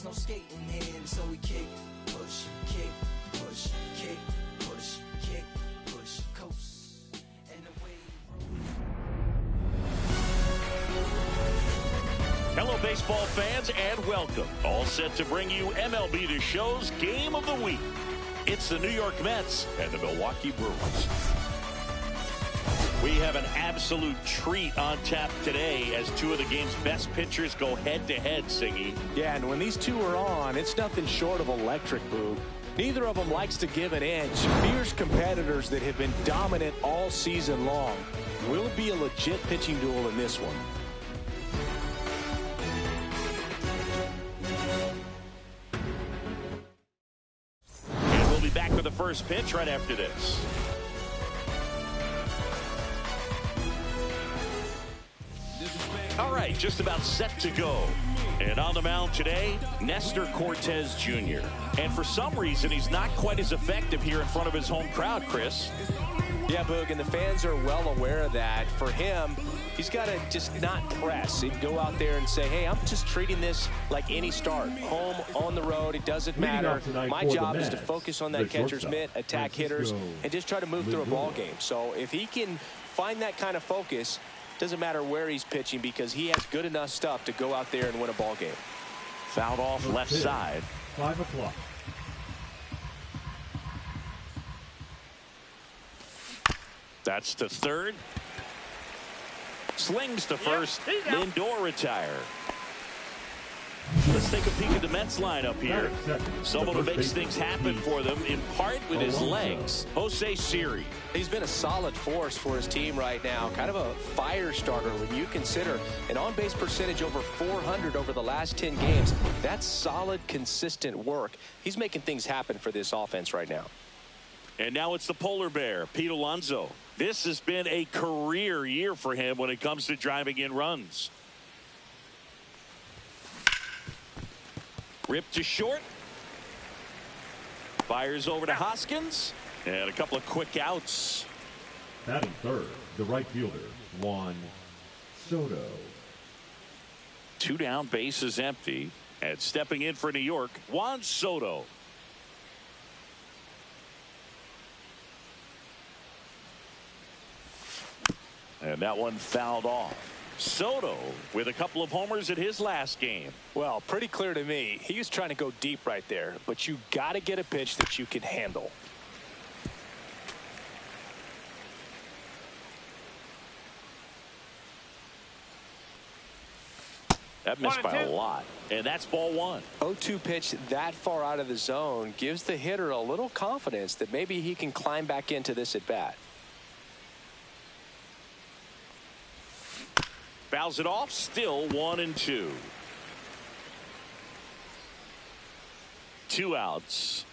there's no skating here. So we kick, push, kick, push, kick, push, kick, push, coast, and away. Hello, baseball fans, and welcome. All set to bring you MLB The Show's Game of the Week. It's the New York Mets and the Milwaukee Brewers. We have an absolute treat on tap today as two of the game's best pitchers go head-to-head, Singy. Yeah, and when these two are on, it's nothing short of electric, Boog. Neither of them likes to give an inch. Fierce competitors that have been dominant all season long. Will it be a legit pitching duel in this one? And we'll be back with the first pitch right after this. All right, just about set to go. And on the mound today, Nestor Cortes Jr. And for some reason, he's not quite as effective here in front of his home crowd, Chris. Yeah, Boog, and the fans are well aware of that. For him, he's got to just not press. He'd go out there and say, hey, I'm just treating this like any start. Home, on the road, it doesn't matter. My job is to focus on that catcher's mitt, attack hitters, and just try to move through a ball game. So if he can find that kind of focus, doesn't matter where he's pitching because he has good enough stuff to go out there and win a ball game. Fouled off left side. 5 o'clock. That's to third. Slings to first. Lindor retire. Let's take a peek at the Mets lineup here. Someone who makes things happen for them, in part with his legs. Jose Siri. He's been a solid force for his team right now. Kind of a fire starter when you consider an on-base percentage over 400 over the last 10 games. That's solid, consistent work. He's making things happen for this offense right now. And now it's the polar bear, Pete Alonso. This has been a career year for him when it comes to driving in runs. Ripped to short. Fires over to Hoskins. And a couple of quick outs. Batting third, the right fielder, Juan Soto. 2 down, bases empty. And stepping in for New York, Juan Soto. And that one fouled off. Soto with a couple of homers in his last game. Well, pretty clear to me. He was trying to go deep right there, but you got to get a pitch that you can handle. That missed by a lot, and that's ball one. 0-2 pitch that far out of the zone gives the hitter a little confidence that maybe he can climb back into this at bat. Fouls it off, still 1-2. 2 outs.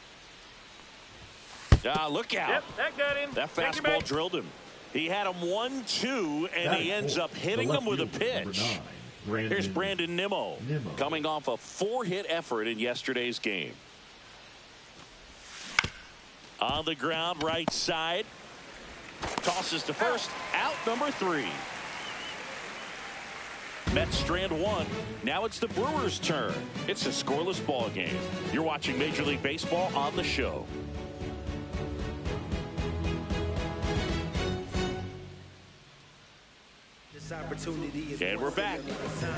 Look out. Yep, that got him. That fastball drilled him. He had him 1-2, and he ends up hitting him with a pitch. Here's Brandon Nimmo coming off a 4-hit effort in yesterday's game. On the ground, right side. Tosses to first. Out number 3. Mets strand 1. Now it's the Brewers' turn. It's a scoreless ball game. You're watching Major League Baseball on the show. And we're back.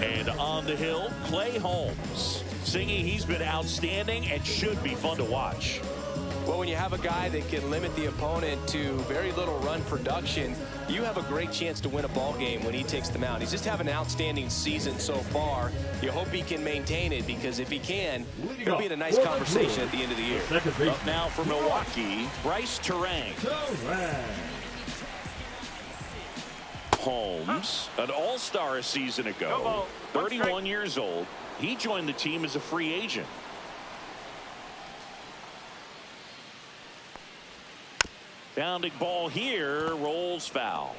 And on the hill, Clay Holmes. Singing, he's been outstanding and should be fun to watch. Well, when you have a guy that can limit the opponent to very little run production, you have a great chance to win a ball game when he takes the mound. He's just having an outstanding season so far. You hope he can maintain it, because if he can, he'll be in a nice conversation at the end of the year. Up now for Milwaukee, Bryce Terang. Holmes, an all-star a season ago, 31 years old. He joined the team as a free agent. Bounding ball here, rolls foul.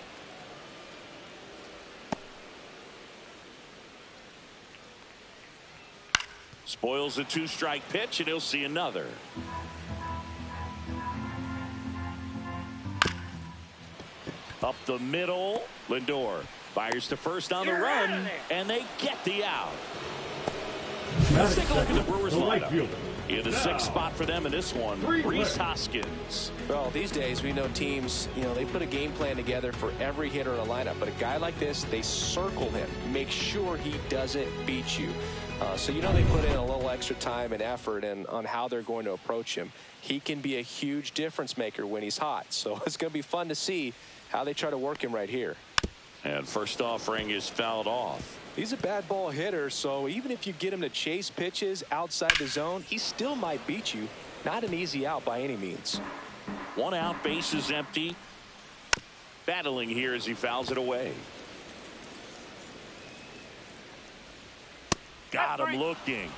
Spoils a 2-strike pitch, and he'll see another. Up the middle, Lindor fires to first on the run, and they get the out. Let's take a look at the Brewers right lineup. fielder. In the sixth spot for them in this one, Rhys Hoskins. Well, these days we know teams, they put a game plan together for every hitter in a lineup. But a guy like this, they circle him, make sure he doesn't beat you. So they put in a little extra time and effort on how they're going to approach him. He can be a huge difference maker when he's hot. So it's going to be fun to see how they try to work him right here. And first offering is fouled off. He's a bad ball hitter, so even if you get him to chase pitches outside the zone, he still might beat you. Not an easy out by any means. One out, base is empty. Battling here as he fouls it away. Got him looking.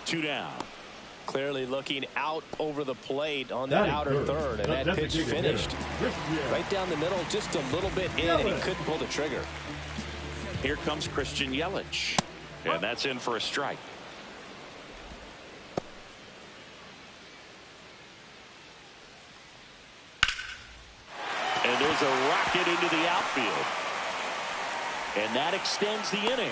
2 down. Clearly looking out over the plate on that outer third, and that pitch finished. Right down the middle, just a little bit in, and he couldn't pull the trigger. Here comes Christian Yelich, and that's in for a strike. And there's a rocket into the outfield, and that extends the inning.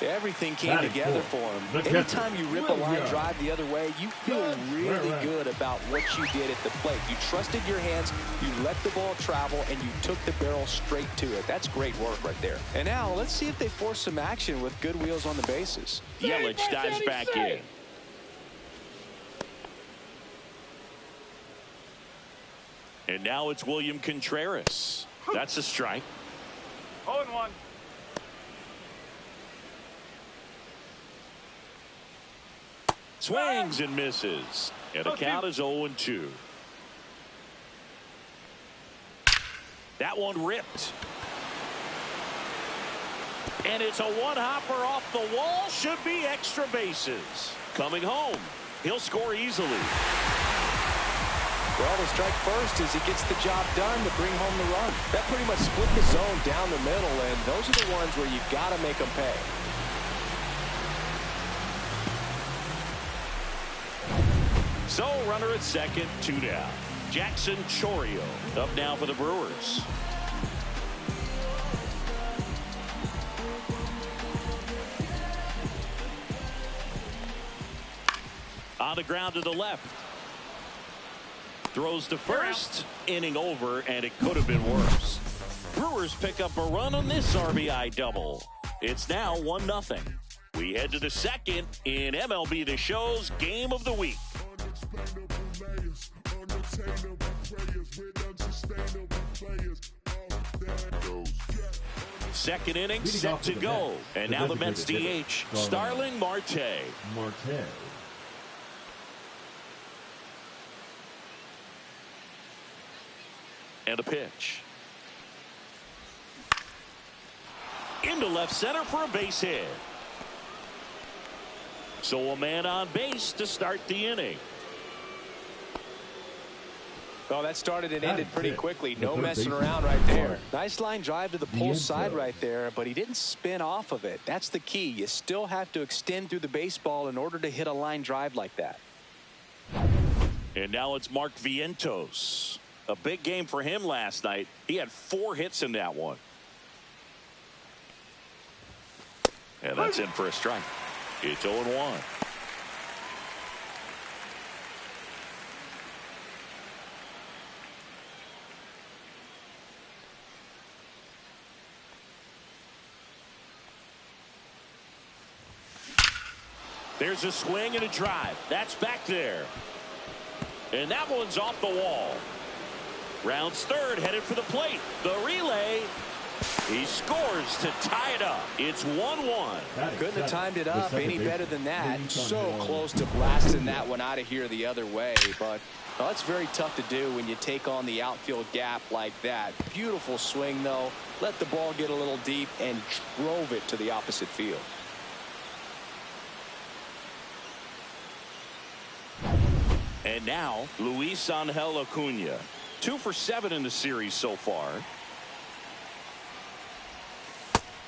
Everything came together for him. Anytime you rip a line drive the other way, you feel really good about what you did at the plate. You trusted your hands, you let the ball travel, and you took the barrel straight to it. That's great work right there. And now let's see if they force some action with good wheels on the bases. Yelich dives back in. And now it's William Contreras. That's a strike. 0-1. Swings and misses. And the count is 0-2. That one ripped. And it's a one-hopper off the wall. Should be extra bases. Coming home. He'll score easily. Well, the strike first as he gets the job done to bring home the run. That pretty much split the zone down the middle, and those are the ones where you got to make them pay. So, runner at second, 2 down. Jackson Chourio up now for the Brewers. On the ground to the left. Throws to first. Inning over, and it could have been worse. Brewers pick up a run on this RBI double. It's now 1-0. We head to the second in MLB The Show's Game of the Week. Second inning set to go. And now the Mets DH, Starling Marte. And a pitch. Into left center for a base hit. So a man on base to start the inning. Well, that started and ended pretty quickly. No messing around right there. Nice line drive to the pull side right there, but he didn't spin off of it. That's the key. You still have to extend through the baseball in order to hit a line drive like that. And now it's Mark Vientos. A big game for him last night. He had 4 hits in that one. And that's in for a strike. It's 0-1. There's a swing and a drive. That's back there. And that one's off the wall. Rounds third, headed for the plate. The relay. He scores to tie it up. It's 1-1. Couldn't have timed it up any better than that. So close to blasting that one out of here the other way. But well, that's very tough to do when you take on the outfield gap like that. Beautiful swing, though. Let the ball get a little deep and drove it to the opposite field. And now, Luis Angel Acuna. 2 for 7 in the series so far.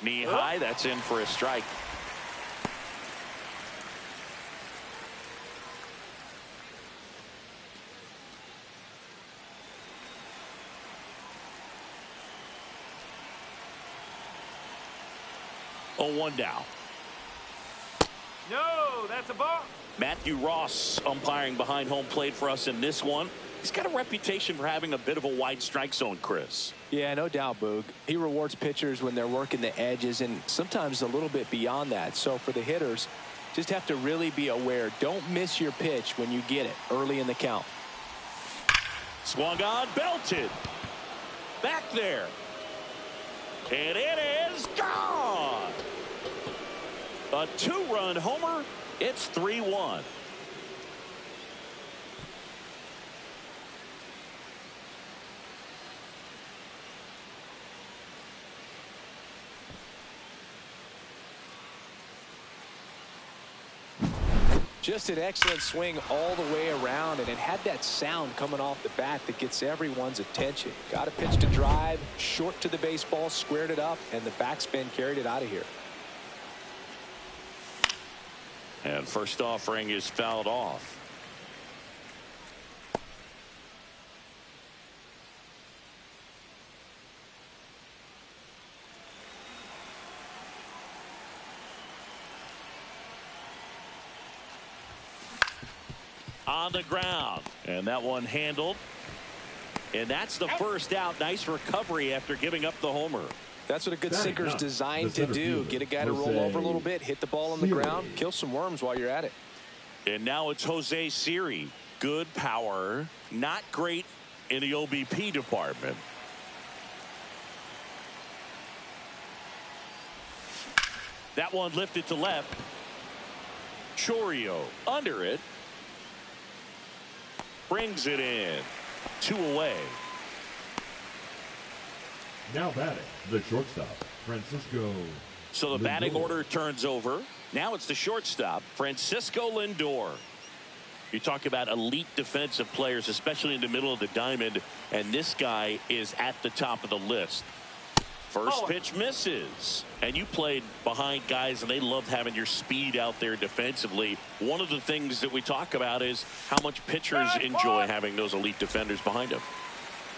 Knee high, that's in for a strike. Oh, 1 down. No, that's a ball. Matthew Ross umpiring behind home plate for us in this one. He's got a reputation for having a bit of a wide strike zone, Chris. Yeah, no doubt, Boog. He rewards pitchers when they're working the edges and sometimes a little bit beyond that. So for the hitters, just have to really be aware. Don't miss your pitch when you get it early in the count. Swung on, belted. Back there. And it is gone. A 2-run homer. It's 3-1. Just an excellent swing all the way around, and it had that sound coming off the bat that gets everyone's attention. Got a pitch to drive, short to the baseball, squared it up, and the backspin carried it out of here. And first offering is fouled off. On the ground, and that one handled, and that's the first out. Nice recovery after giving up the homer. That's what a good sinker is designed to do. Get a guy to roll over a little bit, hit the ball on the ground, kill some worms while you're at it. And now it's Jose Siri. Good power, not great in the OBP department. That one lifted to left. Chorio under it. Brings it in. 2 away. Now batting, the shortstop, Francisco. So the batting order turns over. Now it's the shortstop, Francisco Lindor. You talk about elite defensive players, especially in the middle of the diamond, and this guy is at the top of the list. First pitch misses, and you played behind guys, and they loved having your speed out there defensively. One of the things that we talk about is how much pitchers enjoy having those elite defenders behind them.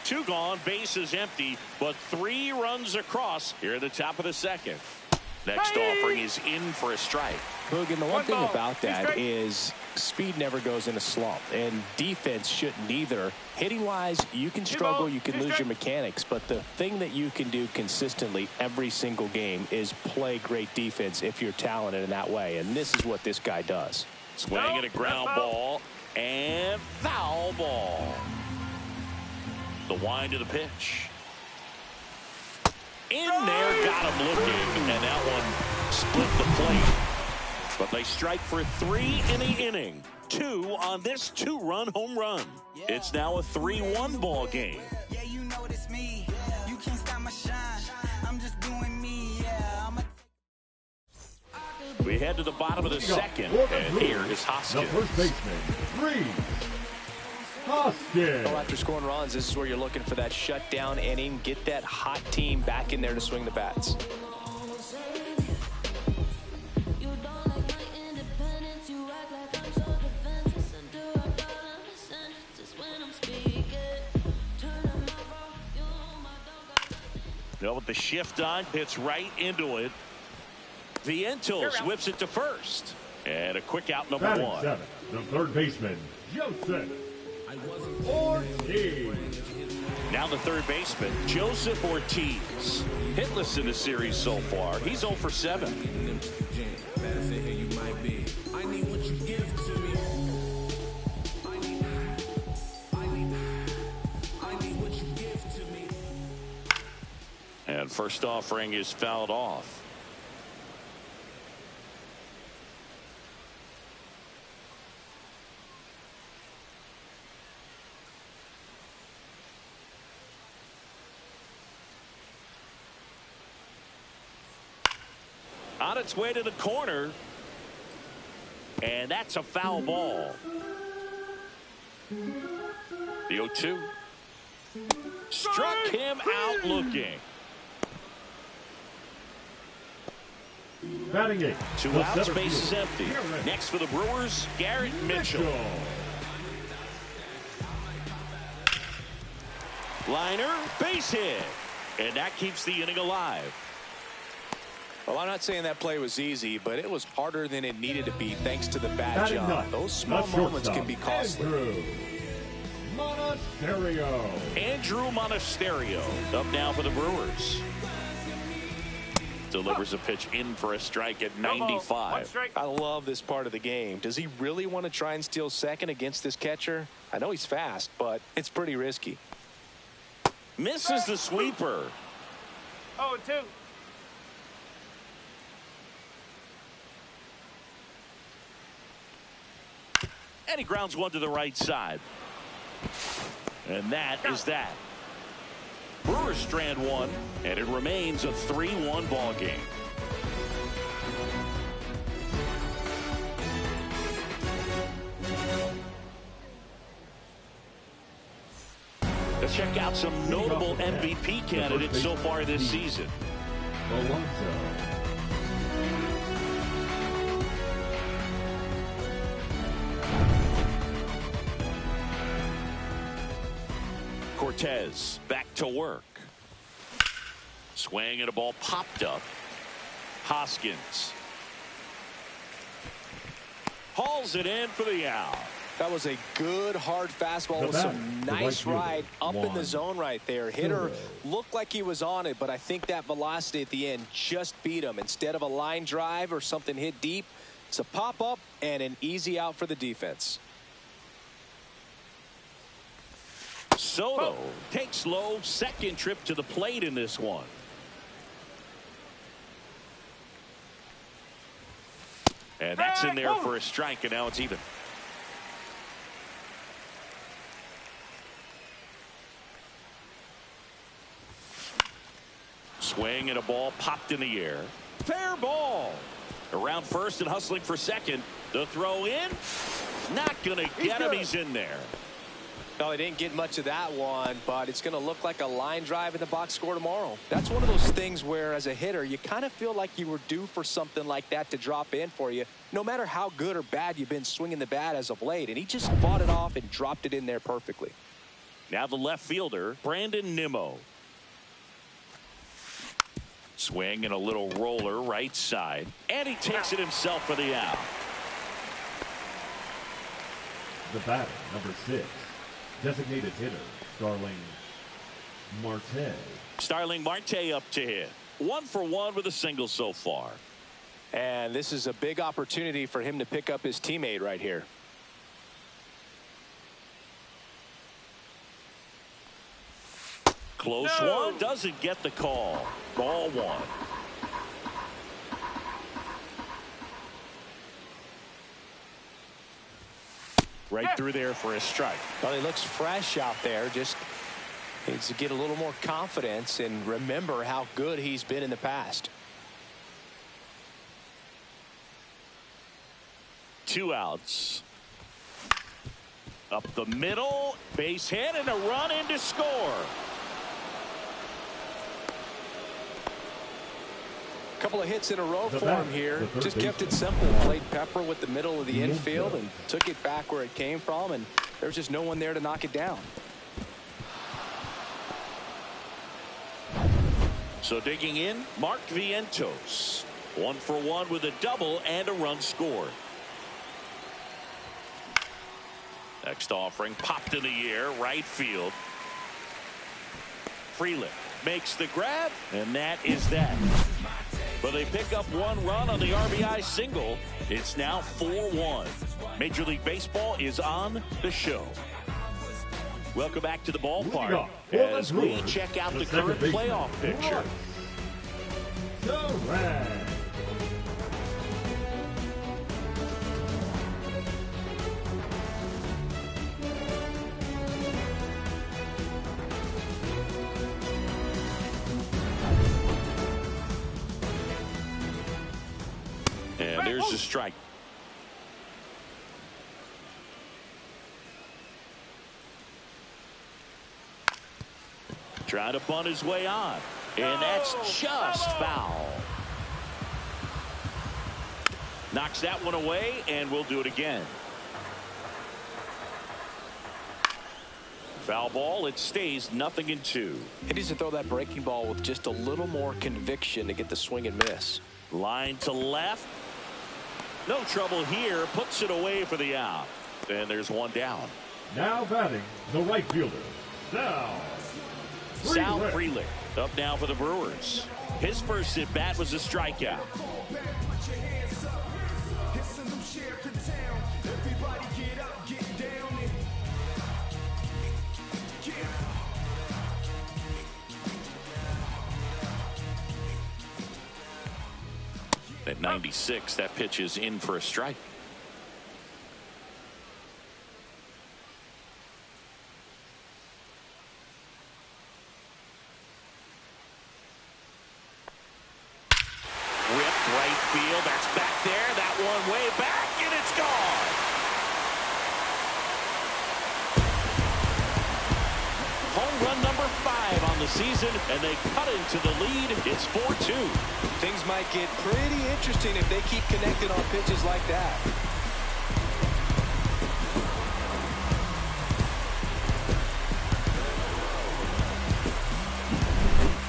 2 gone, base is empty, but 3 runs across here at the top of the second. Next offering is in for a strike. Boog, and the one thing about that is speed never goes in a slump, and defense shouldn't either. Hitting-wise, you can struggle, you can lose your mechanics, but the thing that you can do consistently every single game is play great defense if you're talented in that way, and this is what this guy does. Swing at a ground ball, and foul ball. The wind of the pitch. In there, got him looking, and that one split the plate. But they strike for 3 in the inning. 2 on this 2-run home run. It's now a 3-1 ball game. Yeah, you know it's me. You can't stop my shine. I'm just doing me. Yeah, We head to the bottom of the second, and here is Hoskins. The first baseman, Reese Hoskins. Well, after scoring runs, this is where you're looking for that shutdown inning. Get that hot team back in there to swing the bats. Now with the shift on, hits right into it. Vientos whips it to first. And a quick out, number 1. 7, the third baseman, Joseph Ortiz. Now the third baseman, Joseph Ortiz. Hitless in the series so far. He's 0 for 7. And first offering is fouled off. On its way to the corner. And that's a foul ball. The 0-2. Struck him out looking. Batting 8. 2 outs, base is empty. Next for the Brewers, Garrett Mitchell. Liner, base hit. And that keeps the inning alive. Well, I'm not saying that play was easy, but it was harder than it needed to be thanks to the bad jump. Those small moments can be costly. Andrew Monasterio up now for the Brewers. Delivers a pitch in for a strike at 95. I love this part of the game. Does he really want to try and steal second against this catcher? I know he's fast, but it's pretty risky. Misses the sweeper. 0-2. And he grounds one to the right side. And that is that. Brewers strand one, and it remains a 3-1 ball game. Let's check out some notable MVP candidates so far this season. Cortes back to work. Swing and a ball popped up. Hoskins hauls it in for the out. That was a good hard fastball with some nice ride up in the zone right there. Hitter looked like he was on it, but I think that velocity at the end just beat him. Instead of a line drive or something hit deep, it's a pop up and an easy out for the defense. Soto takes low, second trip to the plate in this one. And that's in there for a strike, and now it's even. Swing and a ball popped in the air. Fair ball. Around first and hustling for second. The throw in. Not going to get him. He's in there. Well, they didn't get much of that one, but it's going to look like a line drive in the box score tomorrow. That's one of those things where, as a hitter, you kind of feel like you were due for something like that to drop in for you, no matter how good or bad you've been swinging the bat as of late. And he just fought it off and dropped it in there perfectly. Now the left fielder, Brandon Nimmo. Swing and a little roller right side. And he takes it himself for the out. The batter, number 6. Designated hitter, Starling Marte. Starling Marte up to hit. 1 for 1 with a single so far. And this is a big opportunity for him to pick up his teammate right here. Close one, doesn't get the call. Ball 1. Right through there for a strike. Well, he looks fresh out there. Just needs to get a little more confidence and remember how good he's been in the past. 2 outs. Up the middle, base hit, and a run in to score. Couple of hits in a row for him here. Just kept it simple. Played pepper with the middle of the infield and took it back where it came from, and there's just no one there to knock it down. So digging in, Mark Vientos. 1 for 1 with a double and a run scored. Next offering popped in the air, right field. Freeland makes the grab, and that is that. But they pick up 1 run on the RBI single. It's now 4-1. Major League Baseball is on the show. Welcome back to the ballpark as we check out the current playoff picture. And there's a strike. Trying to bunt his way on. And that's just foul. Knocks that one away, and we'll do it again. Foul ball. It stays 0-2. He needs to throw that breaking ball with just a little more conviction to get the swing and miss. Line to left. No trouble here. Puts it away for the out. And there's one down. Now batting, the right fielder, Sal Frelick up now for the Brewers. His first at bat was a strikeout. At 96, that pitch is in for a strike. Ripped right field. That's back there. That one way back, and it's gone. Home run number 5 on the season, and they cut into the lead. It's 4-2. Things might get pretty interesting if they keep connected on pitches like that.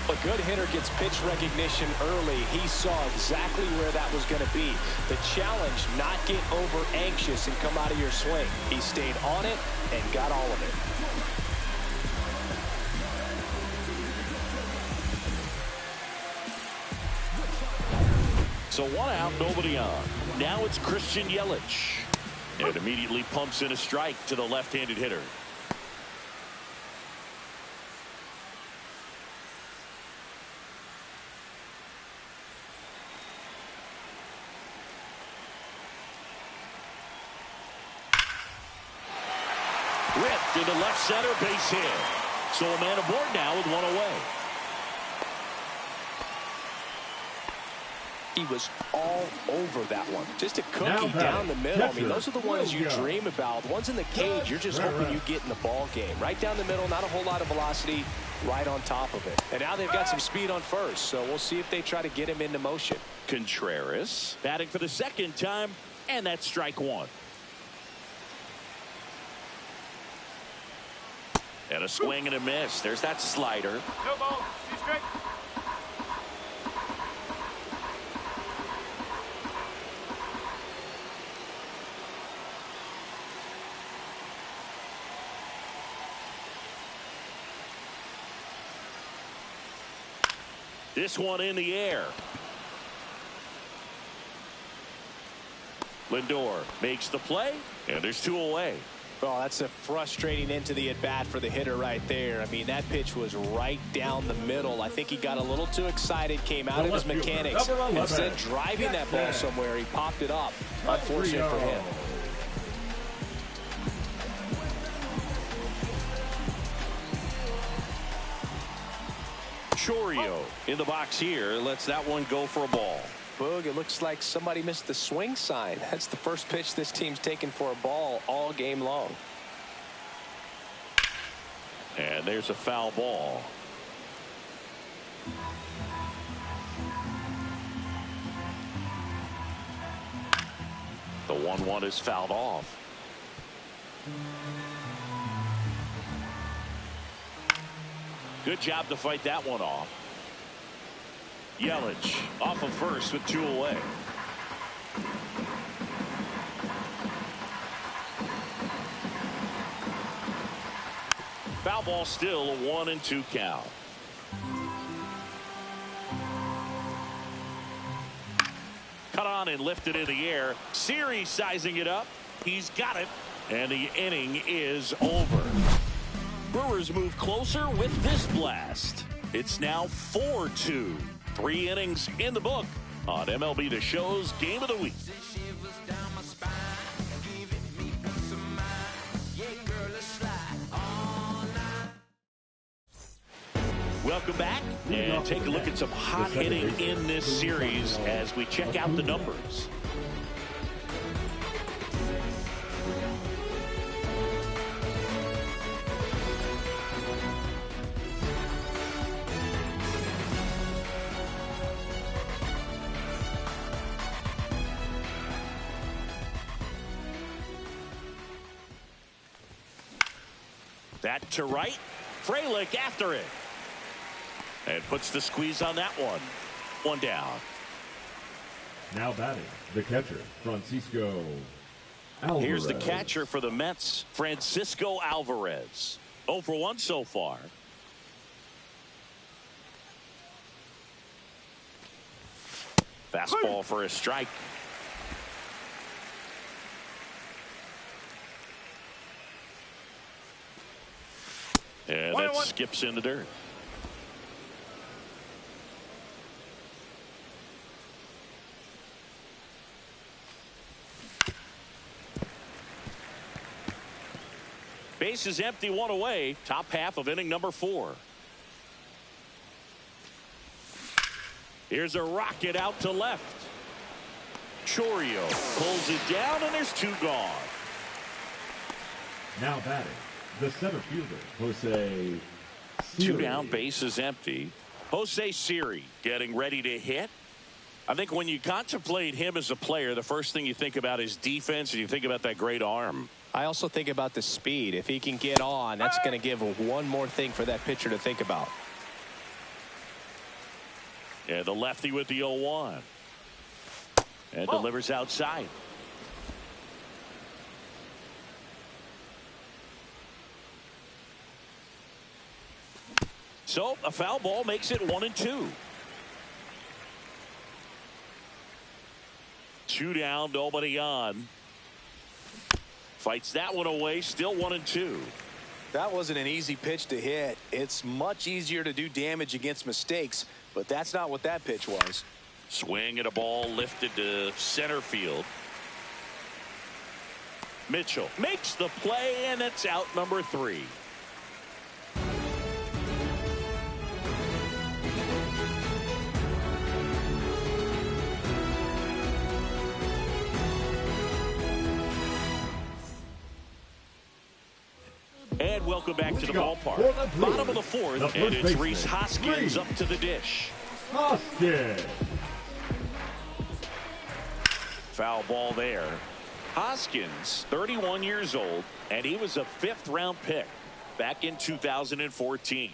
A good hitter gets pitch recognition early. He saw exactly where that was going to be. The challenge, not get over anxious and come out of your swing. He stayed on it and got all of it. So 1 out, nobody on. Now it's Christian Yelich. And immediately pumps in a strike to the left-handed hitter. Ripped into left center, base hit. So a man aboard now with 1 away. He was all over that one. Just a cookie down the middle. I mean, those are the ones you dream about. The ones in the cage, you're just hoping you get in the ball game. Right down the middle, not a whole lot of velocity, right on top of it. And now they've got some speed on first, so we'll see if they try to get him into motion. Contreras batting for the second time, and that's strike 1. And a swing and a miss. There's that slider. No ball. 2 strike. This one in the air. Lindor makes the play, and there's 2 away. Well, that's a frustrating end to the at-bat for the hitter right there. I mean, that pitch was right down the middle. I think he got a little too excited, came out of his mechanics. Instead of driving that ball somewhere, he popped it up. Unfortunate for him. Chourio in the box here lets that one go for a ball. Boog, it looks like somebody missed the swing sign. That's the first pitch this team's taken for a ball all game long. And there's a foul ball. The 1-1 is fouled off. Good job to fight that one off. Yelich off of first with 2 away. Foul ball still, a 1-2 count. Cut on and lifted in the air. Series sizing it up. He's got it. And the inning is over. Brewers move closer with this blast. It's now 4-2. 3 innings in the book on MLB The Show's Game of the Week. Welcome back, and take a look at some hot hitting in this series as we check out the numbers. That to right. Frelick after it. And puts the squeeze on that one. 1 down. Now batting, the catcher, Francisco Alvarez. Here's the catcher for the Mets, Francisco Alvarez. 0 for 1 so far. Fastball for a strike. And that skips in the dirt. Base is empty, 1 away. Top half of inning number 4. Here's a rocket out to left. Chorio pulls it down, and there's 2 gone. Now batting, the center fielder, Jose Siri. 2 down, base is empty. Jose Siri getting ready to hit. I think when you contemplate him as a player, the first thing you think about is defense, and you think about that great arm. I also think about the speed. If he can get on, that's going to give one more thing for that pitcher to think about. And the lefty with the 0-1. And delivers outside. So a foul ball makes it 1-2. 2 down, nobody on. Fights that one away, still 1-2. That wasn't an easy pitch to hit. It's much easier to do damage against mistakes, but that's not what that pitch was. Swing and a ball lifted to center field. Mitchell makes the play, and it's out number 3. And welcome back to the ballpark. Bottom of the 4th, and it's Rhys Hoskins up to the dish. Hoskins. Foul ball there. Hoskins, 31 years old, and he was a 5th-round pick back in 2014.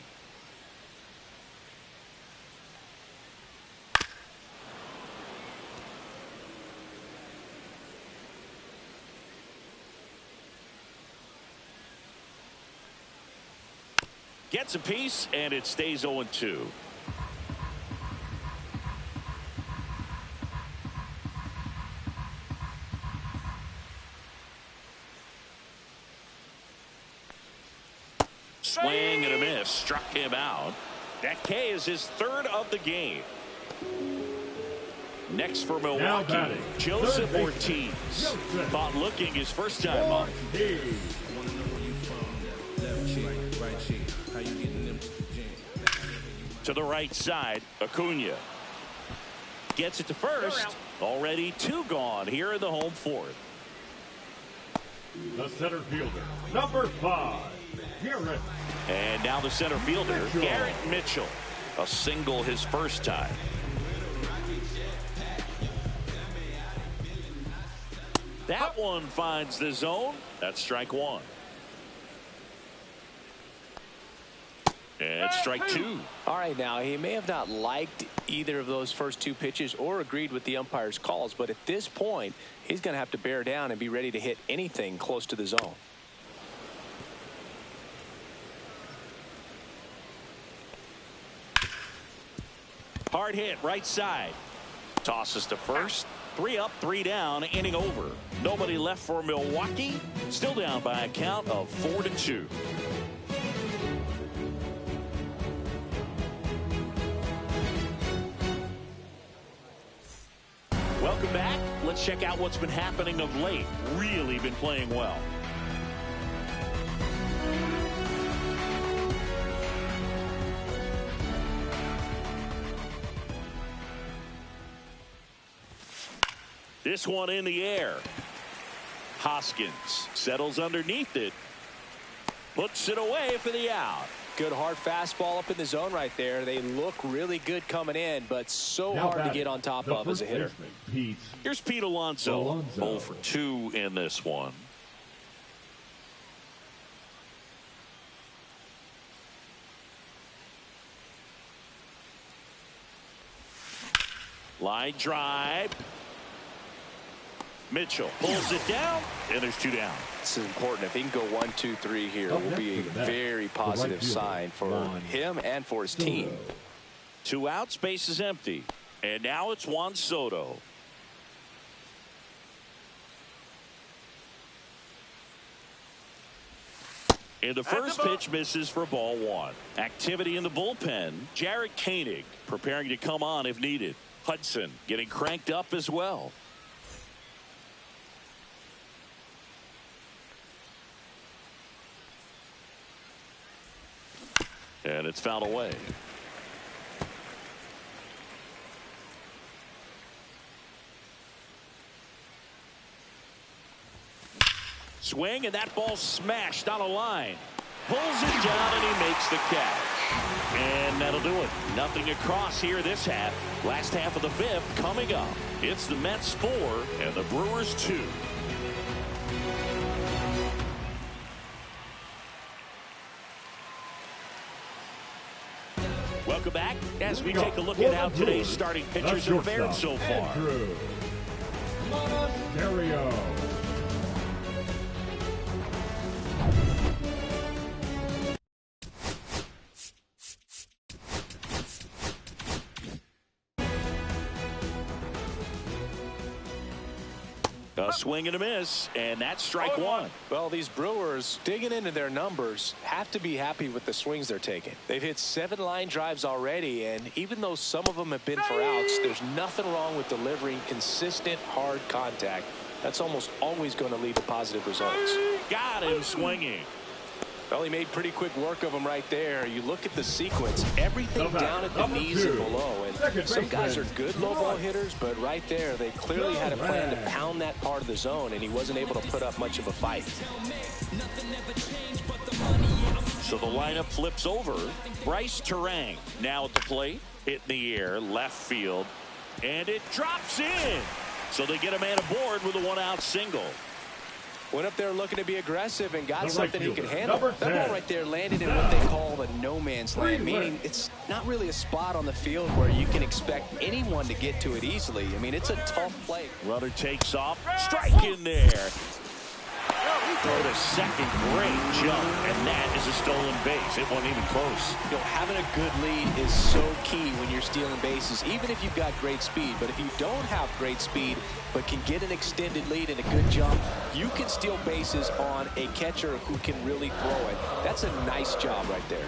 Gets a piece, and it stays 0-2. Swing and a miss, struck him out. That K is his 3rd of the game. Next for Milwaukee, Joseph Ortiz. Thought looking his first time up. To the right side, Acuna gets it to first. Already 2 gone here in the home 4th. The center fielder, number 5, Garrett. And now the center fielder, Garrett Mitchell. A single his first time. That one finds the zone. That's strike 1. And strike 2. All right, now he may have not liked either of those first 2 pitches or agreed with the umpire's calls, but at this point he's going to have to bear down and be ready to hit anything close to the zone. Hard hit right side. Tosses to first. 3 up, 3 down, inning over. Nobody left for Milwaukee. Still down by a count of 4-2. Welcome back. Let's check out what's been happening of late. Really been playing well. This one in the air. Hoskins settles underneath it. Puts it away for the out. Good hard fastball up in the zone right there. They look really good coming in, but so hard to get on top of as a hitter. Here's Pete Alonso. 0 for 2 in this one. Line drive. Mitchell pulls it down, and there's 2 down. This is important. If he can go 1, 2, 3 here, it will be a very positive sign for him and for his team. 2 outs, base is empty. And now it's Juan Soto. And the first pitch misses for ball 1. Activity in the bullpen. Jarred Koenig preparing to come on if needed. Hudson getting cranked up as well. And it's fouled away. Swing, and that ball smashed on a line. Pulls it down, and he makes the catch. And that'll do it. Nothing across here this half. Last half of the 5th coming up. It's the Mets 4 and the Brewers 2. Welcome back as we take a look at how today's starting pitchers have fared so far. A swing and a miss, and that's strike 1. Well, these Brewers, digging into their numbers, have to be happy with the swings they're taking. They've hit 7 line drives already, and even though some of them have been for outs, there's nothing wrong with delivering consistent, hard contact. That's almost always going to lead to positive results. Got him swinging. Well, he made pretty quick work of him right there. You look at the sequence, everything down at the knees and below. And some guys are good low ball hitters, but right there, they clearly had a plan to pound that part of the zone, and he wasn't able to put up much of a fight. So the lineup flips over. Bryce Terang now at the plate. Hit in the air, left field, and it drops in. So they get a man aboard with a 1-out single. Went up there looking to be aggressive and got something he could handle. That ball right there landed in what they call the no man's land, meaning it's not really a spot on the field where you can expect anyone to get to it easily. I mean, it's a tough play. Runner takes off. Strike in there. Throw to second, great jump, and that is a stolen base. It wasn't even close. You know, having a good lead is so key when you're stealing bases, even if you've got great speed. But if you don't have great speed but can get an extended lead and a good jump, you can steal bases on a catcher who can really throw it. That's a nice job right there.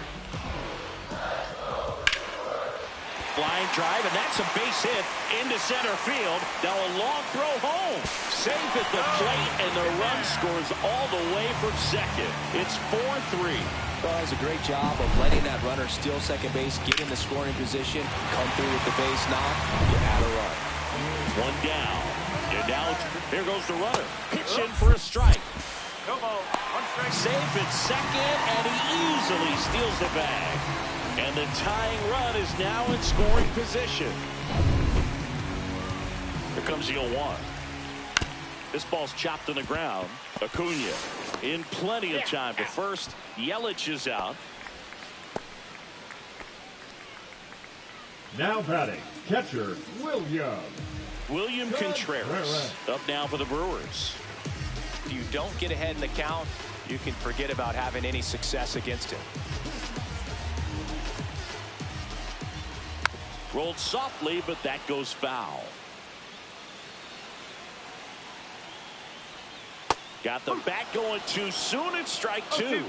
Line drive, and that's a base hit into center field. Now a long throw home. Safe at the plate, and the run scores all the way from second. It's 4-3. Well, that was a great job of letting that runner steal second base, get in the scoring position, come through with the base knock, you add a run. 1 down. And now here goes the runner. Pitch in for a strike. No ball. 1 strike. Safe at second, and he easily steals the bag. And the tying run is now in scoring position. Here comes the 0-1. This ball's chopped on the ground. Acuna in plenty of time to first. Yelich is out. Now batting, catcher William Contreras up now for the Brewers. If you don't get ahead in the count, you can forget about having any success against him. Rolled softly, but that goes foul. Got the bat going too soon. It's strike 2.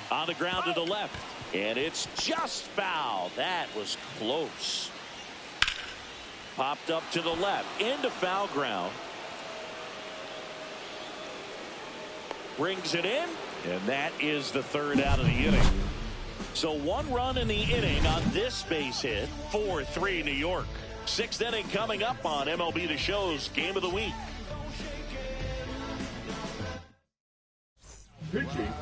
On the ground to the left, and it's just foul. That was close. Popped up to the left into foul ground. Brings it in, and that is the 3rd out of the inning. So 1 run in the inning on this base hit. 4-3 New York. 6th inning coming up on MLB The Show's Game of the Week.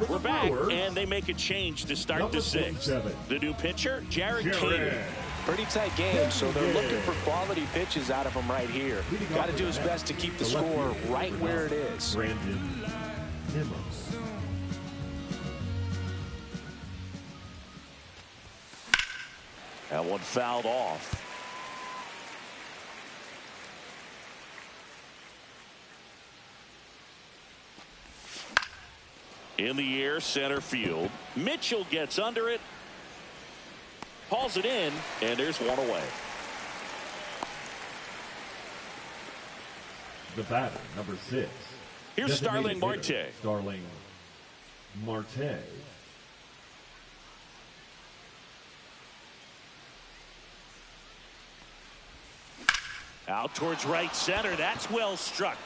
We're back, and they make a change to start the 6th. The new pitcher, Jarred Koenig. Pretty tight game, so they're looking for quality pitches out of him right here. Got to do his best to keep the score right where it is. That one fouled off. In the air, center field. Mitchell gets under it. Hauls it in, and there's one away. The batter, number 6. Here's Starling Marte. Starling Marte. Out towards right center. That's well struck.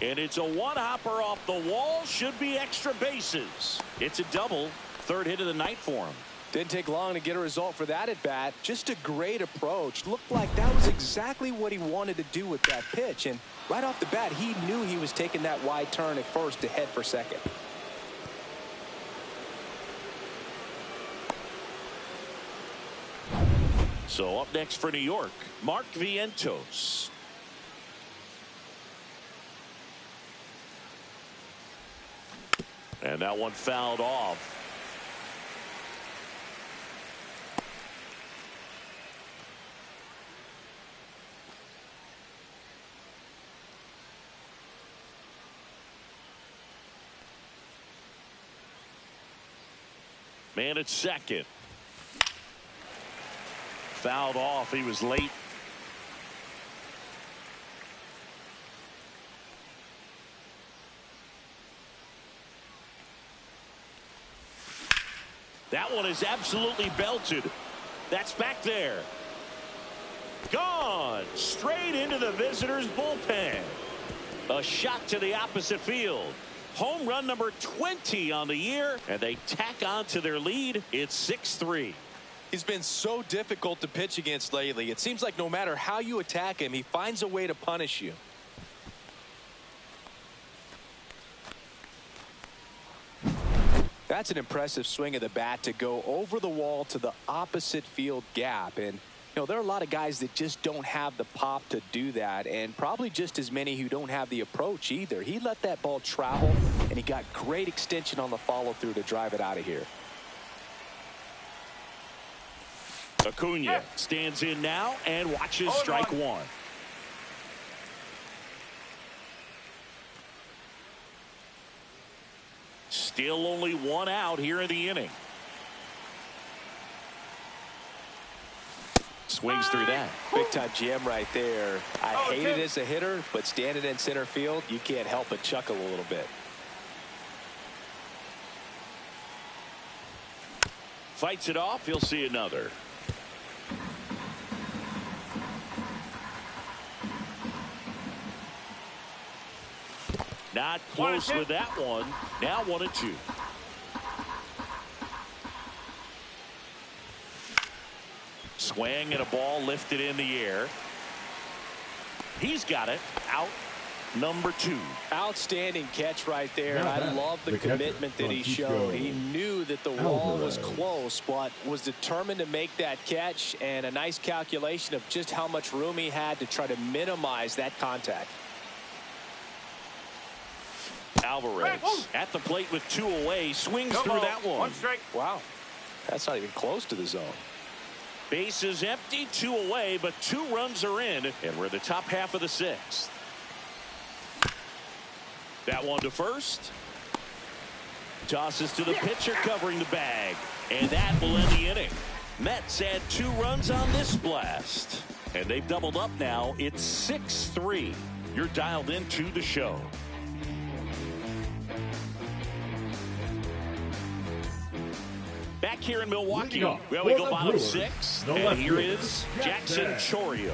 And it's a one-hopper off the wall. Should be extra bases. It's a double. Third hit of the night for him. Didn't take long to get a result for that at bat. Just a great approach. Looked like that was exactly what he wanted to do with that pitch. And right off the bat, he knew he was taking that wide turn at first to head for second. So up next for New York, Mark Vientos. And that one fouled off. Man at second. Fouled off. He was late. That one is absolutely belted. That's back there. Gone. Straight into the visitors' bullpen. A shot to the opposite field. Home run number 20 on the year, and they tack on to their lead. It's 6-3. He's been so difficult to pitch against lately. It seems like no matter how you attack him, he finds a way to punish you. That's an impressive swing of the bat to go over the wall to the opposite field gap. And, you know, there are a lot of guys that just don't have the pop to do that, and probably just as many who don't have the approach either. He let that ball travel, and he got great extension on the follow-through to drive it out of here. Acuna stands in now and watches strike one. Still only one out here in the inning. Swings through that. Big time jam right there. I hate it as a hitter, but standing in center field, you can't help but chuckle a little bit. Fights it off. He'll see another. Not close with that one. Now 1-2. Swing and a ball lifted in the air. He's got it. Out number 2. Outstanding catch right there. And I love the commitment that he showed. He knew that the wall was close, but was determined to make that catch, and a nice calculation of just how much room he had to try to minimize that contact. Alvarez at the plate with 2 away. Swings through that one. Wow. That's not even close to the zone. Bases empty, 2 away, but 2 runs are in, and we're in the top half of the 6th. That one to first. Tosses to the pitcher covering the bag, and that will end the inning. Mets add 2 runs on this blast, and they've doubled up now. It's 6-3. You're dialed into the show. Back here in Milwaukee, well, we go bottom 6, and here is Jackson Chourio.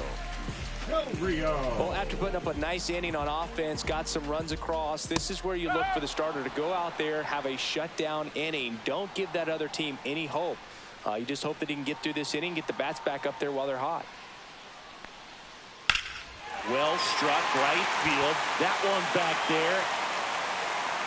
Well, after putting up a nice inning on offense, got some runs across, this is where you look for the starter to go out there, have a shutdown inning. Don't give that other team any hope. You just hope that he can get through this inning, get the bats back up there while they're hot. Well struck right field. That one back there.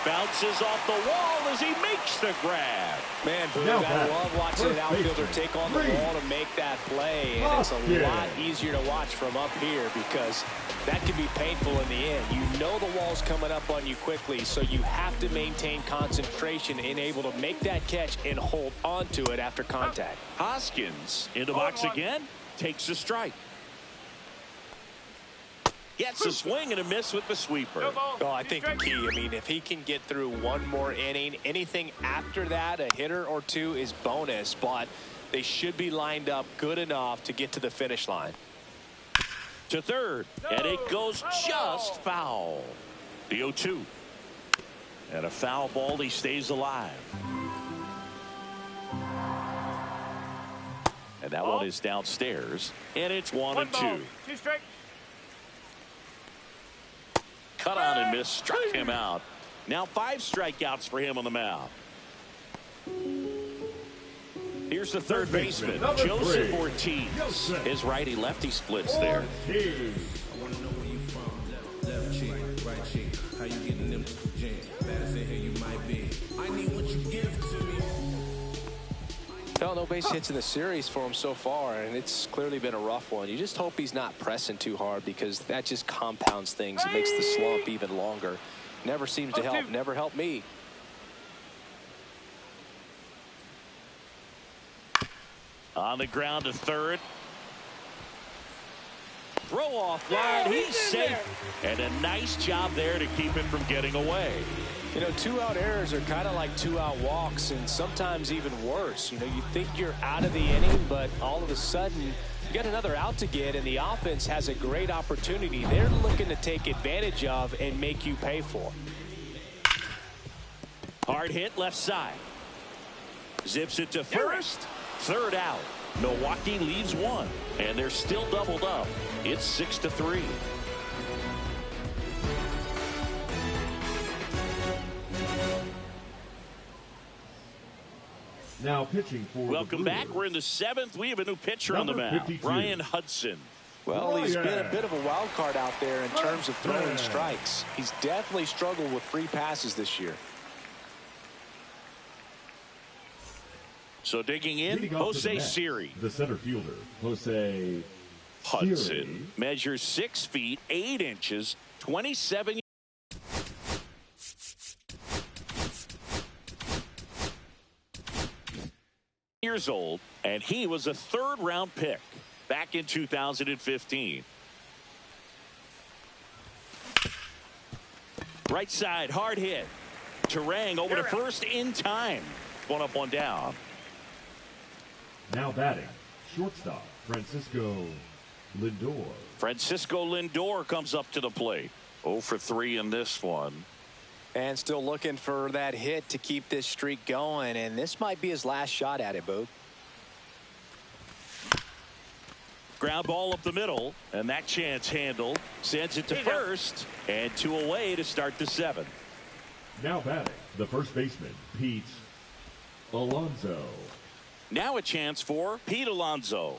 bounces off the wall as he makes the grab. Man, Boog, I love watching an outfielder take on the wall to make that play, and it's a lot easier to watch from up here because that can be painful in the end. You know the wall's coming up on you quickly, so you have to maintain concentration and able to make that catch and hold on to it after contact. Hoskins in the box again, takes a strike. Gets a swing and a miss with the sweeper. Oh, I think the key, I mean, if he can get through one more inning, anything after that, a hitter or two is bonus, but they should be lined up good enough to get to the finish line. To third, and it goes just foul. The 0-2. And a foul ball, he stays alive. And that one is downstairs, and it's 1-2. Cut on and miss, struck him out. Now 5 strikeouts for him on the mound. Here's the third baseman, Joseph Ortiz. His righty-lefty splits there. I wanna know where you from. Left cheek, right cheek. How you getting them jam? Better say here you might be. I need what you give to me. Well, no base hits in the series for him so far, and it's clearly been a rough one. You just hope he's not pressing too hard because that just compounds things. It makes the slump even longer. Never seems to help. Never helped me. On the ground to third. Throw off line. He's safe. And a nice job there to keep it from getting away. You know, 2-out errors are kind of like 2-out walks, and sometimes even worse. You know, you think you're out of the inning, but all of a sudden you got another out to get, and the offense has a great opportunity they're looking to take advantage of and make you pay for. Hard hit left side. Zips it to first. Third out. Milwaukee leads 1, and they're still doubled up. It's 6-3. Now pitching for Welcome back. We're in the 7th. We have a new pitcher on the mound, 52. Ryan Hudson. Well, he's been a bit of a wild card out there in terms of throwing strikes. He's definitely struggled with free passes this year. So digging in, Jose Siri. The center fielder, Jose Hudson Siri. measures 6 feet 8 inches, 27 years old, and he was a 3rd-round pick back in 2015. Right side, hard hit. Terang over to first in time. 1 up, 1 down. Now batting, shortstop, Francisco Lindor. Francisco Lindor comes up to the plate. 0 for 3 in this one. And still looking for that hit to keep this streak going, and this might be his last shot at it, Boog. Ground ball up the middle, and that chance handled. Sends it to first, and 2 away to start the 7th. Now batting, the first baseman, Pete Alonso. Now a chance for Pete Alonso.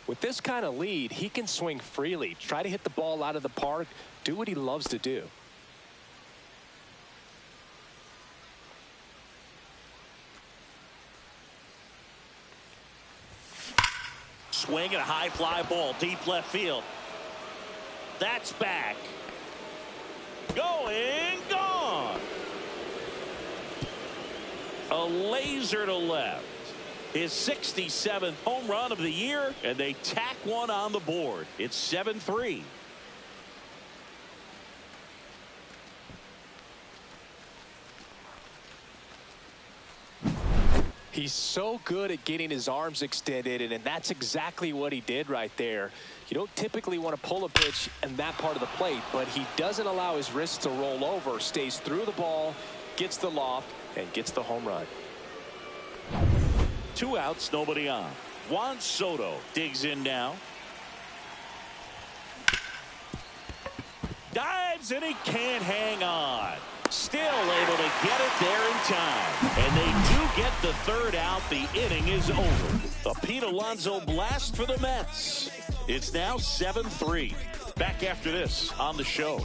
With this kind of lead, he can swing freely, try to hit the ball out of the park, do what he loves to do. Swing and a high fly ball deep left field. That's back. Going, gone. A laser to left. His 67th home run of the year, and they tack one on the board. It's 7-3. He's so good at getting his arms extended, and that's exactly what he did right there. You don't typically want to pull a pitch in that part of the plate, but he doesn't allow his wrists to roll over, stays through the ball, gets the loft, and gets the home run. 2 outs, nobody on. Juan Soto digs in now. Dives, and he can't hang on. Still able to get it there in time. And they do get the 3rd out. The inning is over. A Pete Alonso blast for the Mets. It's now 7-3. Back after this on the show.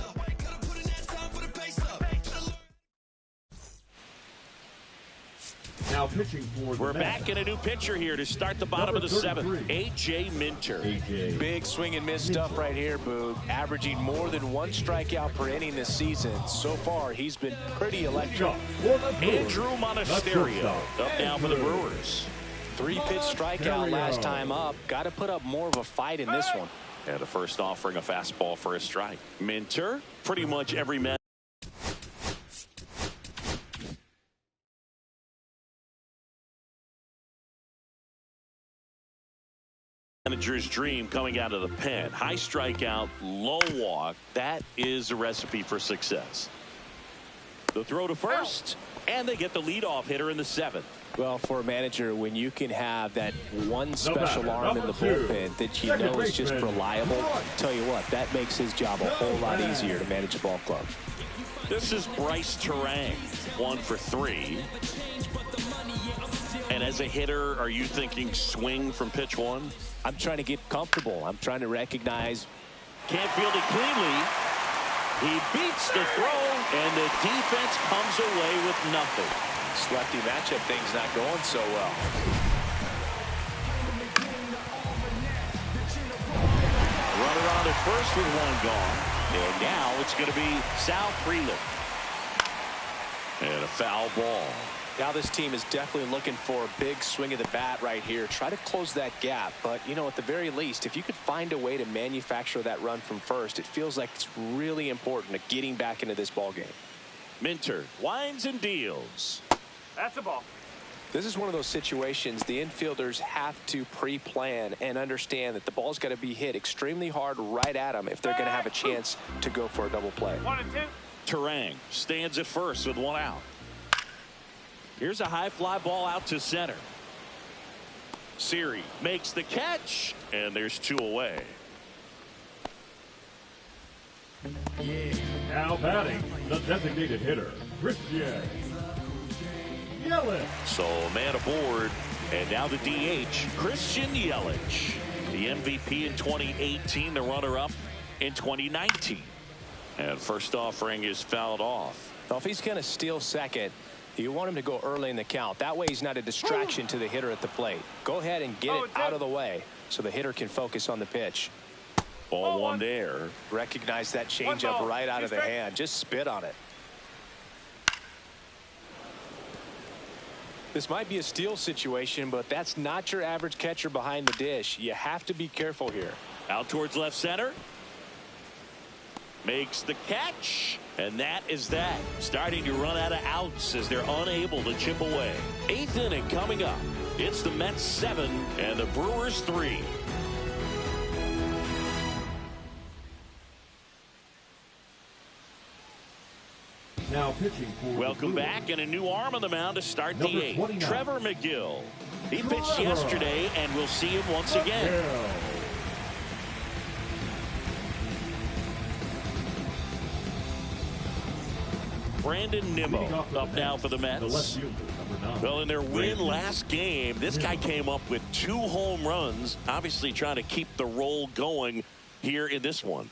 Now pitching for the We're Mets. back in a new pitcher here to start the bottom of the seventh. A.J. Minter. Big swing and miss stuff right here, Boog. Averaging more than 1 strikeout per inning this season. So far, he's been pretty electric. Andrew Monasterio up now for the Brewers. 3-pitch strikeout last time up. Got to put up more of a fight in this one. Yeah, the first offering a fastball for a strike. Minter, pretty much every man. Manager's dream coming out of the pen. High strikeout, low walk. That is a recipe for success. The throw to first, and they get the leadoff hitter in the 7th. Well, for a manager, when you can have that one special arm in the bullpen that you know is just reliable, tell you what, that makes his job a whole lot easier to manage a ball club. This is Bryce Terang, 1 for 3. And as a hitter, are you thinking swing from pitch 1? I'm trying to get comfortable. I'm trying to recognize. Can't field it cleanly. He beats the throw, and the defense comes away with nothing. This lefty matchup thing's not going so well. Runner on at first with 1 gone. And now it's going to be Sal Frelick. And a foul ball. Now this team is definitely looking for a big swing of the bat right here. Try to close that gap. But, you know, at the very least, if you could find a way to manufacture that run from first, it feels like it's really important to getting back into this ball game. Minter winds and deals. That's a ball. This is one of those situations the infielders have to pre-plan and understand that the ball's got to be hit extremely hard right at them if they're going to have a chance to go for a double play. 1 and 2. Terang stands at first with 1 out. Here's a high fly ball out to center. Siri makes the catch, and there's 2 away. Now batting, the designated hitter, Christian Yelich. So man aboard, and now the DH, Christian Yelich. The MVP in 2018, the runner-up in 2019. And first offering is fouled off. Well, if he's going to steal second, you want him to go early in the count. That way he's not a distraction to the hitter at the plate. Go ahead and get it out of the way so the hitter can focus on the pitch. Ball 1 there. Recognize that changeup right out of the hand. Just spit on it. This might be a steal situation, but that's not your average catcher behind the dish. You have to be careful here. Out towards left center. Makes the catch. And that is that. Starting to run out of outs as they're unable to chip away. 8th inning coming up. It's the Mets 7 and the Brewers 3. Now pitching for Welcome back, and a new arm on the mound to start the 8th. Trevor McGill. He pitched yesterday, and we'll see him once again. Brandon Nimmo up now for the Mets. Well, in their win last game, this guy came up with 2 home runs, obviously trying to keep the roll going here in this one.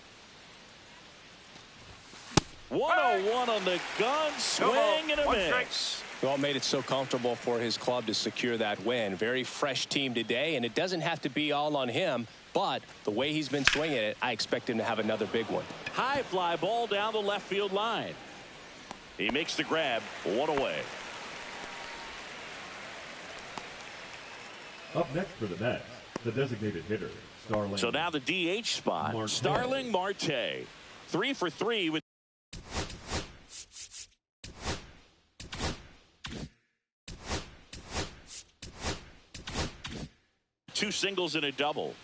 101 on the gun, swing and a miss. Well, made it so comfortable for his club to secure that win. Very fresh team today, and it doesn't have to be all on him, but the way he's been swinging it, I expect him to have another big one. High fly ball down the left field line. He makes the grab, 1 away. Up next for the Mets, the designated hitter, Starling. So now the DH spot, Marte. Starling Marte. 3 for 3 with two singles and a double.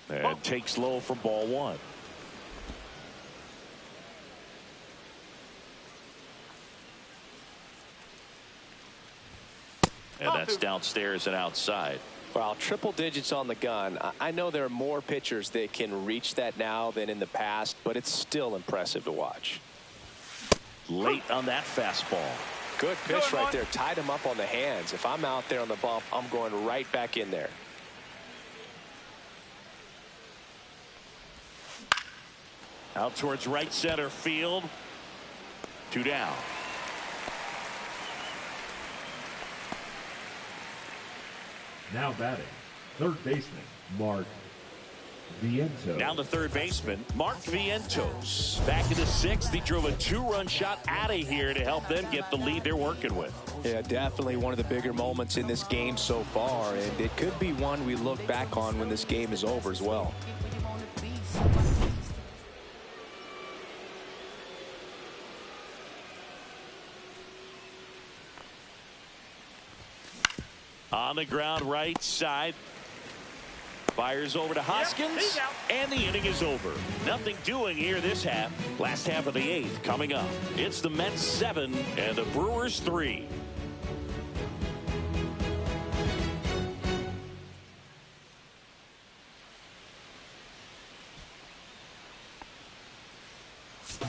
And takes low for ball 1. And that's downstairs and outside. Well, triple digits on the gun. I know there are more pitchers that can reach that now than in the past, but it's still impressive to watch. Late on that fastball. Good pitch right there. Tied him up on the hands. If I'm out there on the bump, I'm going right back in there. Out towards right center field. 2 down. Now batting, third baseman, Mark Vientos. Now the third baseman, Mark Vientos. Back in the 6th, he drove a 2-run shot out of here to help them get the lead they're working with. Yeah, definitely one of the bigger moments in this game so far, and it could be one we look back on when this game is over as well. On the ground right side. Fires over to Hoskins, and the inning is over. Nothing doing here this half. Last half of the 8th coming up. It's the Mets 7 and the Brewers 3.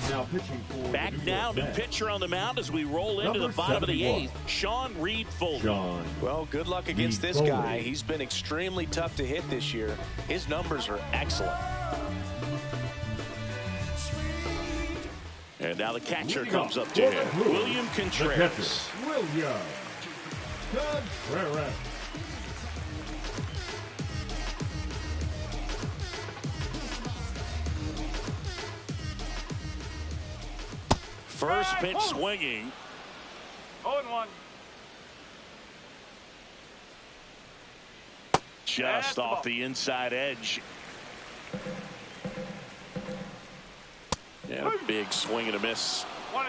Now pitching for Back the New now, York new Mets. pitcher on the mound as we roll into Number the bottom of the 71. 8th. Sean Reed-Foley. Sean. Well, good luck against this Foley. guy. He's been extremely tough to hit this year. His numbers are excellent. And now the catcher Leading comes off up to for the him. Brewers, William the Contreras. catcher, William Contreras. First pitch swinging. 0-1. Just off the inside edge. And a big swing and a miss. 1-2.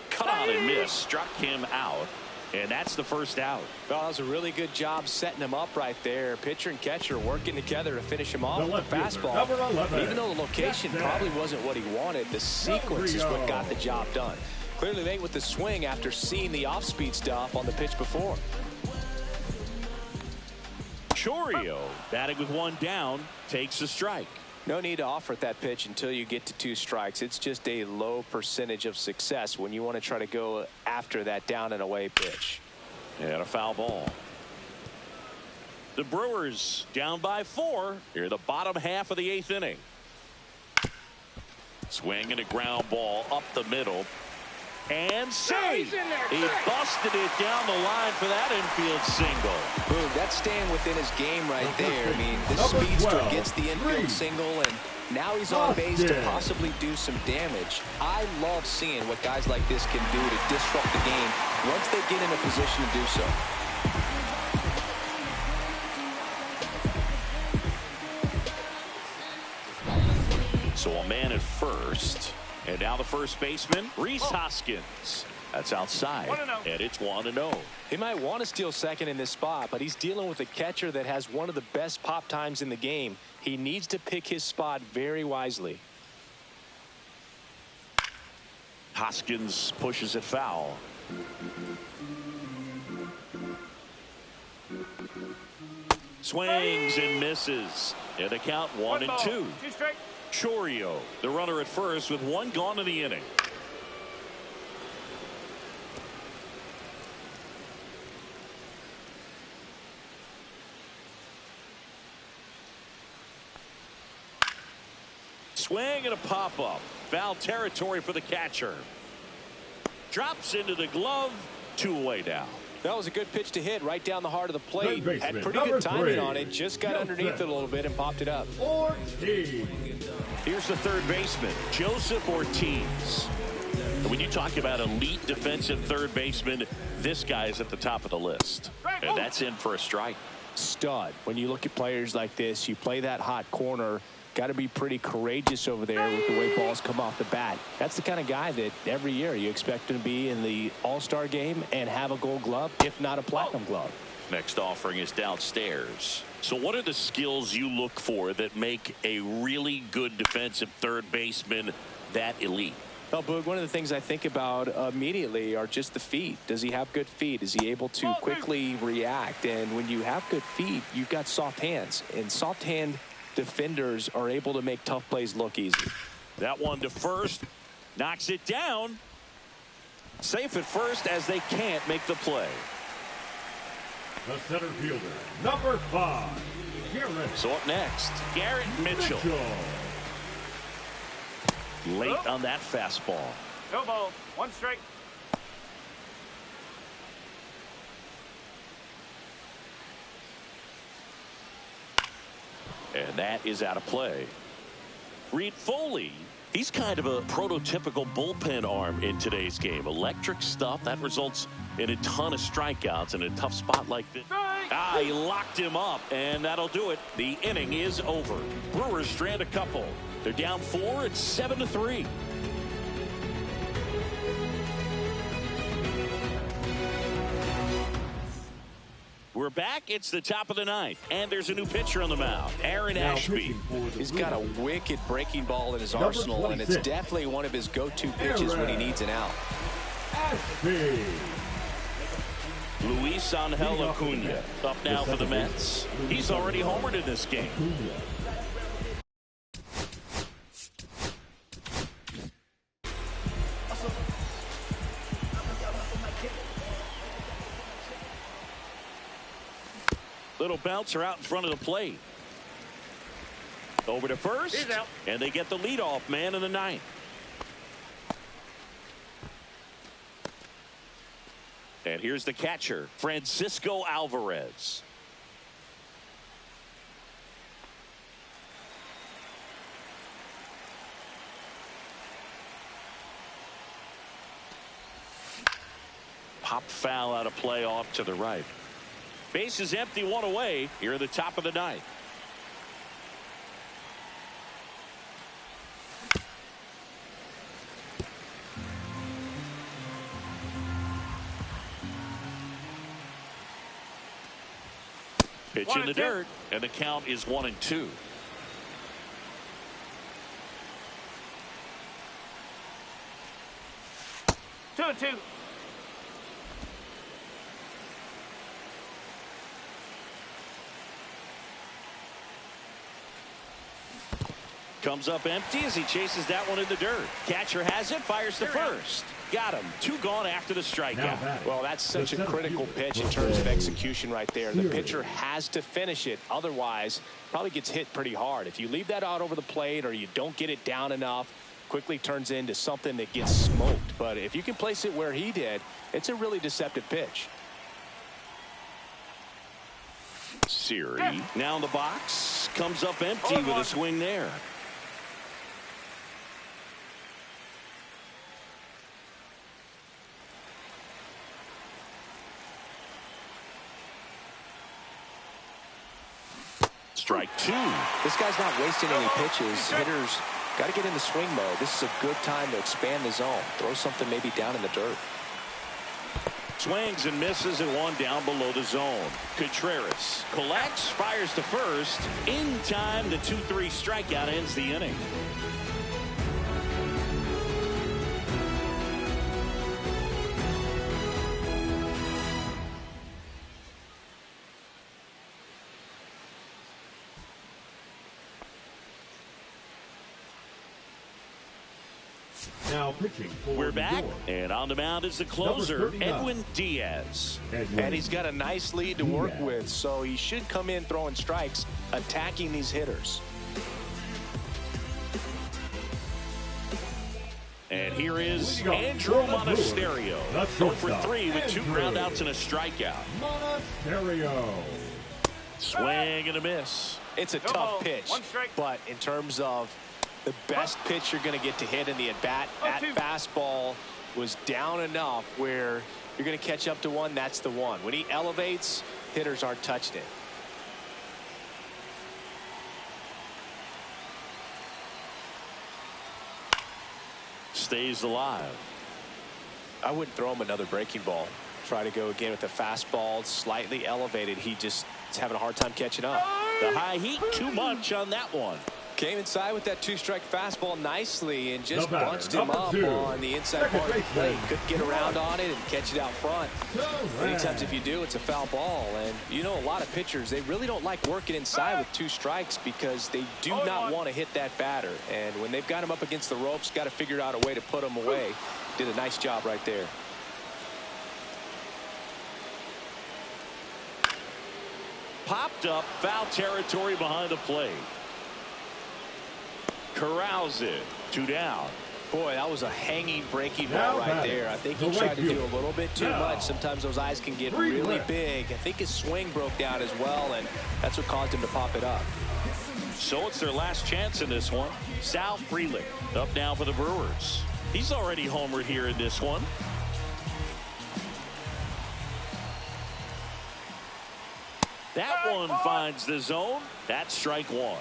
Cut on and miss. Struck him out. And that's the first out. Well, that was a really good job setting him up right there. Pitcher and catcher working together to finish him off The with the left fielder, fastball. number 11. Even though the location probably wasn't what he wanted, the sequence is what got the job done. Clearly late with the swing after seeing the off-speed stuff on the pitch before. Chorio batting with 1 down takes a strike. No need to offer at that pitch until you get to 2 strikes. It's just a low percentage of success when you want to try to go after that down and away pitch. And a foul ball. The Brewers down by 4 here, the bottom half of the 8th inning. Swing and a ground ball up the middle. And save. He busted it down the line for that infield single. Boom, that's staying within his game right there. I mean, the Number speedster 12, gets the infield Reed. single, and now he's on base to Austin. possibly do some damage. I love seeing what guys like this can do to disrupt the game once they get in a position to do so. So a man at first. And now the first baseman, Rhys Hoskins. That's outside. 1-0. And it's 1-0. He might want to steal second in this spot, but he's dealing with a catcher that has one of the best pop times in the game. He needs to pick his spot very wisely. Hoskins pushes it foul. Swings and misses. And the count 1-2. 2 strike. Chorio, the runner at first with 1 gone in the inning. Swing and a pop-up. Foul territory for the catcher. Drops into the glove. 2 away now. That was a good pitch to hit right down the heart of the plate. Third baseman, Had pretty number good timing 3. on it. Just got underneath it a little bit and popped it up. Ortiz. Here's the third baseman, Joseph Ortiz. And when you talk about elite defensive third baseman, this guy is at the top of the list. And that's in for a strike. Stud. When you look at players like this, you play that hot corner. Got to be pretty courageous over there with the way balls come off the bat. That's the kind of guy that every year you expect him to be in the All-Star game and have a Gold Glove, if not a Platinum Glove. Next offering is downstairs. So what are the skills you look for that make a really good defensive third baseman that elite? Well, Boog, one of the things I think about immediately are just the feet. Does he have good feet? Is he able to quickly react? And when you have good feet, you've got soft hands. And soft hand defenders are able to make tough plays look easy. That one to first. Knocks it down. Safe at first as they can't make the play. The center fielder, number 5, So up next, Garrett Mitchell. Late on that fastball. No ball. 1 strike. And that is out of play. Reed Foley, he's kind of a prototypical bullpen arm in today's game. Electric stuff that results in a ton of strikeouts in a tough spot like this. He locked him up, and that'll do it. The inning is over. Brewers strand a couple. They're down 4. It's 7-3. We're back. It's the top of the 9th, and there's a new pitcher on the mound, Aaron Ashby. He's got a wicked breaking ball in his arsenal, and it's definitely one of his go-to pitches when he needs an out. Ashby. Luis Angel Acuna up now for the Mets. He's already homered in this game. Little bouncer out in front of the plate. Over to first, and they get the leadoff man in the 9th. And here's the catcher, Francisco Alvarez. Pop foul out of play off to the right. Base is empty, 1 away here at the top of the 9th. Pitch in the dirt, and the count is 1-2. Two and two. Comes up empty as he chases that one in the dirt. Catcher has it, fires to first. Got him. 2 gone after the strikeout. Well, that's such a critical pitch in terms of execution right there. The pitcher has to finish it. Otherwise, probably gets hit pretty hard. If you leave that out over the plate or you don't get it down enough, quickly turns into something that gets smoked. But if you can place it where he did, it's a really deceptive pitch. Siri now in the box. Comes up empty with a swing there. Strike 2. This guy's not wasting any pitches. Hitters got to get in the swing mode. This is a good time to expand the zone. Throw something maybe down in the dirt. Swings and misses at 1 down below the zone. Contreras collects, fires to first. In time, the 2-3 strikeout ends the inning. Now pitching for We're back, New York. and on the mound is the closer, Edwin Diaz. And he's got a nice lead to work with, so he should come in throwing strikes, attacking these hitters. And here is Andrew Monasterio. 0 for 3 with 2 groundouts and a strikeout. Monasterio. Swing and a miss. It's a tough pitch, but in terms of the best pitch you're going to get to hit in the at-bat, that fastball was down enough where you're going to catch up to one. That's the one. When he elevates, hitters aren't touching it. Stays alive. I wouldn't throw him another breaking ball. Try to go again with the fastball, slightly elevated. He just is having a hard time catching up. The high heat, too much on that one. Came inside with that 2-strike fastball nicely and just bunched him up on the inside part of the plate. Couldn't get around on it and catch it out front. Many times if you do, it's a foul ball. And you know, a lot of pitchers, they really don't like working inside with 2 strikes because they do not want to hit that batter. And when they've got him up against the ropes, got to figure out a way to put him away. Did a nice job right there. Popped up, foul territory behind the plate. Corrals it. 2 down. Boy, that was a hanging breaking ball right there. I think he tried to do a little bit too much. Sometimes those eyes can get really big. I think his swing broke down as well, and that's what caused him to pop it up. So it's their last chance in this one. Sal Frelick up now for the Brewers. He's already homered here in this one. That one finds the zone. That's strike 1.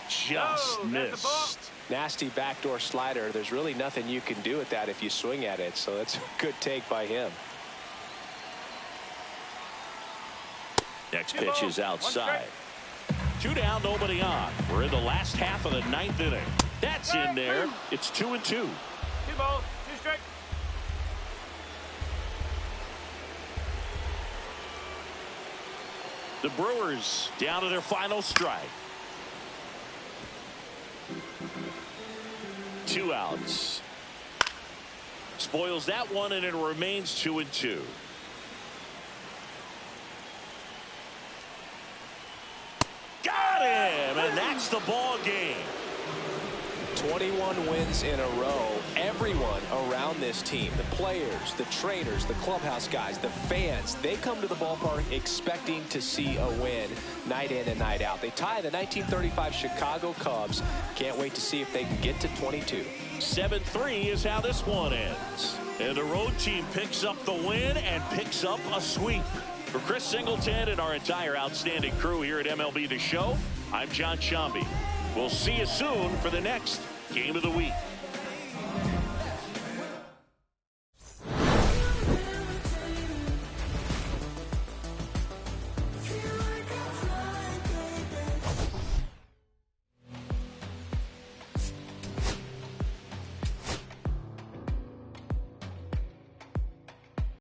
Just missed. Nasty backdoor slider. There's really nothing you can do with that if you swing at it. So that's a good take by him. Next pitch is outside. 2 down, nobody on. We're in the last half of the 9th inning. That's in there. It's 2-2. 2 balls, 2 strikes. The Brewers down to their final strike. 2 outs. Spoils that one, and it remains 2-2. Got him, and that's the ball game. 21 wins in a row. Everyone around this team, the players, the trainers, the clubhouse guys, the fans, they come to the ballpark expecting to see a win night in and night out. They tie the 1935 Chicago Cubs. Can't wait to see if they can get to 22. 7-3 is how this one ends. And the road team picks up the win and picks up a sweep. For Chris Singleton and our entire outstanding crew here at MLB The Show, I'm John Shambi. We'll see you soon for the next Game of the Week.